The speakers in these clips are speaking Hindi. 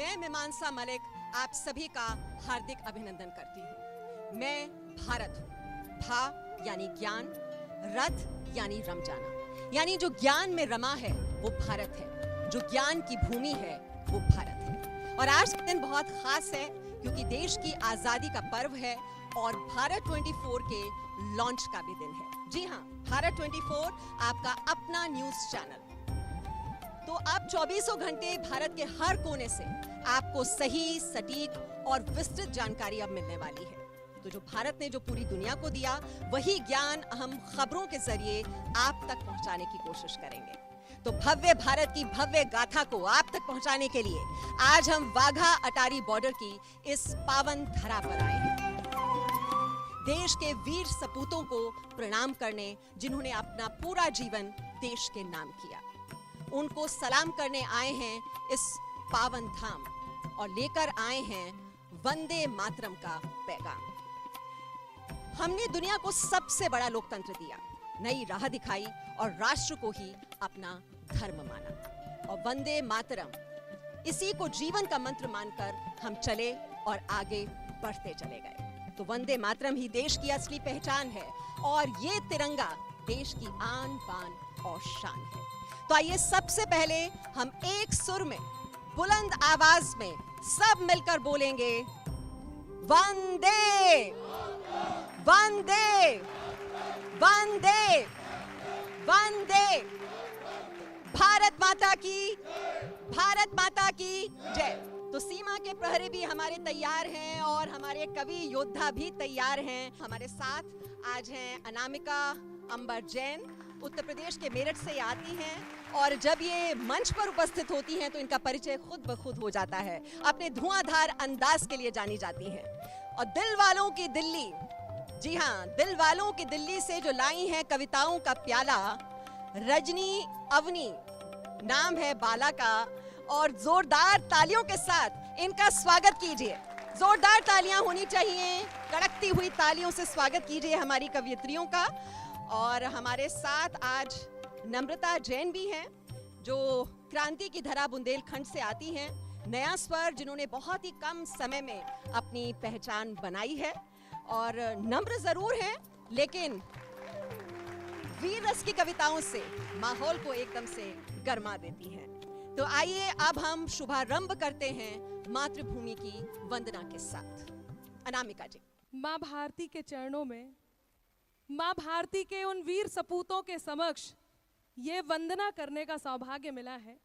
मैं मीमांसा मलिक आप सभी का हार्दिक अभिनंदन करती हूँ। मैं भारत हूँ। भा यानी ज्ञान, रथ यानी रम जाना, यानी जो ज्ञान में रमा है वो भारत है, जो ज्ञान की भूमि है वो भारत है। और आज का दिन बहुत खास है क्योंकि देश की आजादी का पर्व है और भारत 24 के लॉन्च का भी दिन है। जी हाँ, भारत 24 आपका अपना न्यूज चैनल। तो अब 24 घंटे भारत के हर कोने से आपको सही, सटीक और विस्तृत जानकारी अब मिलने वाली है। तो जो भारत ने जो पूरी दुनिया को दिया, वही ज्ञान हम खबरों के जरिए आप तक पहुंचाने की कोशिश करेंगे। तो भव्य भारत की भव्य गाथा को आप तक पहुंचाने के लिए आज हम वाघा अटारी बॉर्डर की इस पावन धरा पर आए हैं। देश के वीर सपूतों को प्रणाम करने, जिन्होंने अपना पूरा जीवन देश के नाम किया, उनको सलाम करने आए हैं इस पावन धाम और लेकर आए हैं वंदे मातरम का पैगाम। हमने दुनिया को सबसे बड़ा लोकतंत्र दिया, नई राह दिखाई और राष्ट्र को ही अपना धर्म माना। और वंदे मातरम, इसी को जीवन का मंत्र मानकर हम चले और आगे बढ़ते चले गए। तो वंदे मातरम ही देश की असली पहचान है और ये तिरंगा देश की आन बान और शान है। तो आइए सबसे पहले हम एक सुर में बुलंद आवाज में सब मिलकर बोलेंगे, वंदे वंदे वंदे वंदे। भारत माता की, भारत माता की जय। तो सीमा के प्रहरी भी हमारे तैयार हैं और हमारे कवि योद्धा भी तैयार हैं। हमारे साथ आज हैं अनामिका अंबर जैन, उत्तर प्रदेश के मेरठ से आती हैं और जब ये मंच पर उपस्थित होती हैं तो इनका परिचय खुद ब खुद हो जाता है। अपने धुआंधार अंदाज के लिए जानी जाती हैं। और दिल वालों की दिल्ली, जी हाँ, दिल वालों की दिल्ली से जो लाई हैं कविताओं का प्याला, रजनी अवनी नाम है बाला का। और जोरदार तालियों के साथ इनका स्वागत कीजिए। जोरदार तालियां होनी चाहिए, कड़कती हुई तालियों से स्वागत कीजिए हमारी कवयित्रियों का। और हमारे साथ आज नम्रता जैन भी हैं, जो क्रांति की धरा बुंदेलखंड से आती हैं, नया स्वर, जिन्होंने बहुत ही कम समय में अपनी पहचान बनाई है और नम्र जरूर हैं लेकिन वीर रस की कविताओं से माहौल को एकदम से गरमा देती हैं। तो आइए अब हम शुभारंभ करते हैं मातृभूमि की वंदना के साथ। अनामिका जी। माँ भारती के चरणों में, माँ भारती के उन वीर सपूतों के समक्ष ये वंदना करने का सौभाग्य मिला है।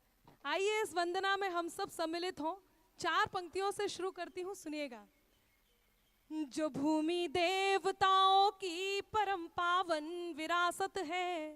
आइए इस वंदना में हम सब सम्मिलित हों। 4 पंक्तियों से शुरू करती हूँ, सुनिएगा। जो भूमि देवताओं की परम पावन विरासत है,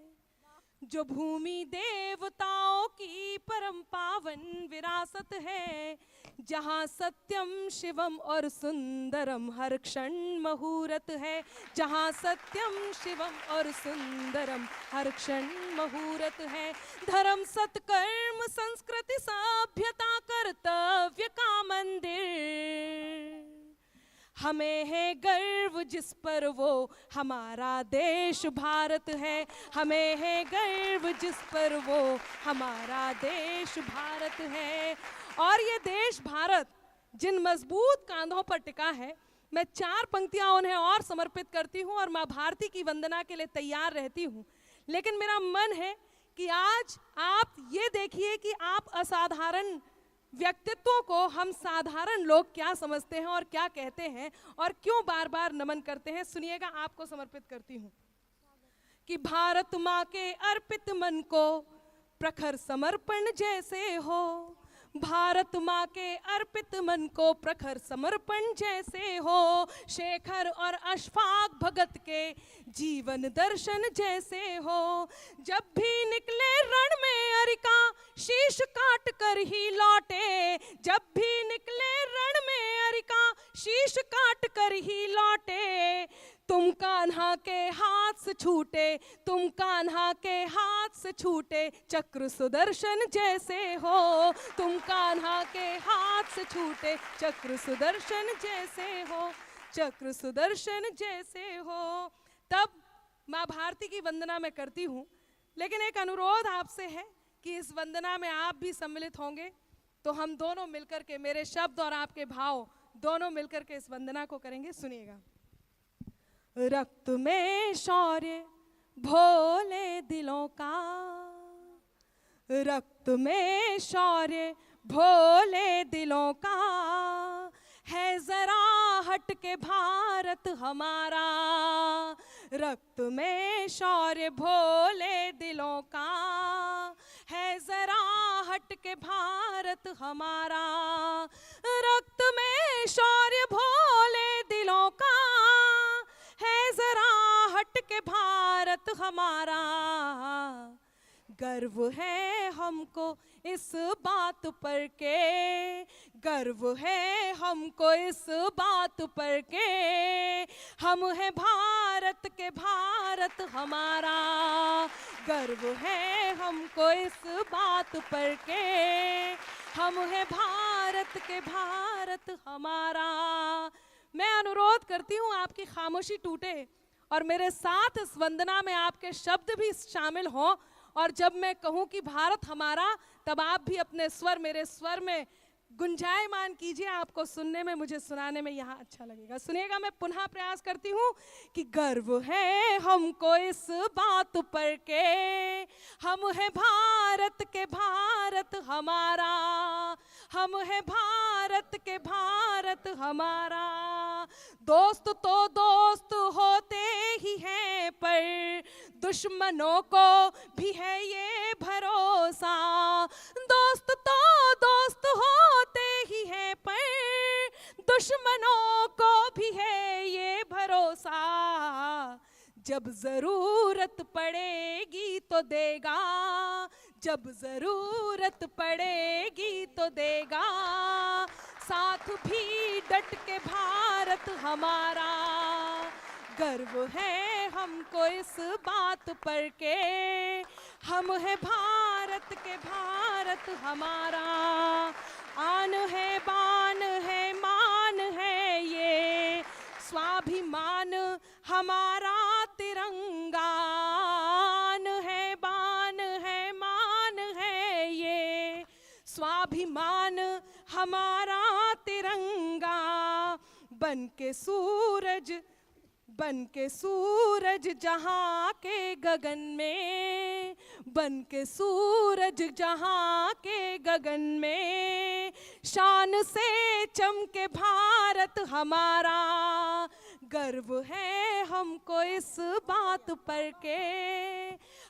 जो भूमि देवताओं की परम पावन विरासत है, जहाँ सत्यम शिवम और सुंदरम हर क्षण मुहूर्त है, जहाँ सत्यम शिवम और सुंदरम हर क्षण मुहूर्त है। धर्म सत्कर्म संस्कृति सभ्यता कर्तव्य का मंदिर, हमें है गर्व जिस पर वो हमारा देश भारत है, हमें है गर्व जिस पर वो हमारा देश भारत है। और ये देश भारत जिन मजबूत कांधों पर टिका है, मैं 4 पंक्तियां उन्हें और समर्पित करती हूं और माँ भारती की वंदना के लिए तैयार रहती हूं। लेकिन मेरा मन है कि आज आप ये देखिए कि आप असाधारण व्यक्तित्वों को हम साधारण लोग क्या समझते हैं और क्या कहते हैं और क्यों बार बार नमन करते हैं। सुनिएगा, आपको समर्पित करती हूँ कि भारत माँ के अर्पित मन को प्रखर समर्पण जैसे हो, भारत माँ के अर्पित मन को प्रखर समर्पण जैसे हो, शेखर और अशफाक भगत के जीवन दर्शन जैसे हो। जब भी निकले रण में अरिका शीश काट कर ही लौटे, जब भी निकले रण में अरिका शीश काट कर ही लौटे, तुम कान्हा के हाथ से छूटे, तुम कान्हा के हाथ से छूटे चक्र सुदर्शन जैसे हो, तुम कान्हा के हाथ से छूटे चक्र सुदर्शन जैसे हो, चक्र सुदर्शन जैसे हो। तब माँ भारती की वंदना मैं करती हूँ, लेकिन एक अनुरोध आपसे है कि इस वंदना में आप भी सम्मिलित होंगे। तो हम दोनों मिलकर के, मेरे शब्द और आपके भाव दोनों मिलकर के इस वंदना को करेंगे। सुनिएगा। रक्त में शौर्य भोले दिलों का, रक्त में शौर्य भोले दिलों का, है जरा हट के भारत हमारा। रक्त में शौर्य भोले दिलों का, है जरा हट के भारत हमारा। रक्त में शौर्य भोले दिलों का, है जरा हट के भारत हमारा। गर्व है हमको इस बात पर के, गर्व है हमको इस बात पर के, हम है भारत के भारत हमारा। गर्व है हमको इस बात पर के, हम है भारत के भारत हमारा। मैं अनुरोध करती हूँ आपकी खामोशी टूटे और मेरे साथ इस वंदना में आपके शब्द भी शामिल हों, और जब मैं कहूँ कि भारत हमारा, तब आप भी अपने स्वर मेरे स्वर में गुंजायमान कीजिए। आपको सुनने में, मुझे सुनाने में यहाँ अच्छा लगेगा। सुनिएगा, मैं पुनः प्रयास करती हूँ कि गर्व है हमको इस बात पर के, हम है भारत के भारत हमारा। हम है भारत के भारत हमारा। दोस्त तो दोस्त होते ही हैं, पर दुश्मनों को भी है ये भरोसा। दोस्त तो दोस्त होते ही हैं, पर दुश्मनों को भी है ये भरोसा। जब जरूरत पड़ेगी तो देगा, जब जरूरत पड़ेगी तो देगा, साथ भी डट के भारत हमारा। गर्व है हमको इस बात पर के, हम है भारत के भारत हमारा। आन है, बान है, मान है ये, स्वाभिमान हमारा तिरंगा। आन है, बान है, मान है ये, स्वाभिमान हमारा तिरंगा। बन के सूरज, बन के सूरज जहाँ के गगन में, बन के सूरज जहाँ के गगन में, शान से चमके भारत हमारा। गर्व है हमको इस बात पर के,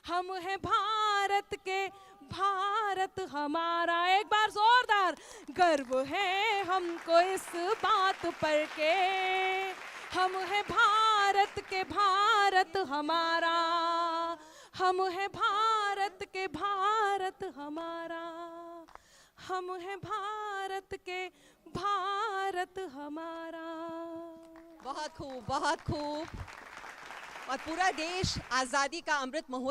हम है भारत के भारत हमारा। एक बार जोरदार, गर्व है हमको इस बात पर के, हम है भारत के भारत हमारा। हम है भारत के भारत हमारा। हम है भारत के भारत हमारा। बहुत खूब, बहुत खूब। और पूरा देश आज़ादी का अमृत महोत्सव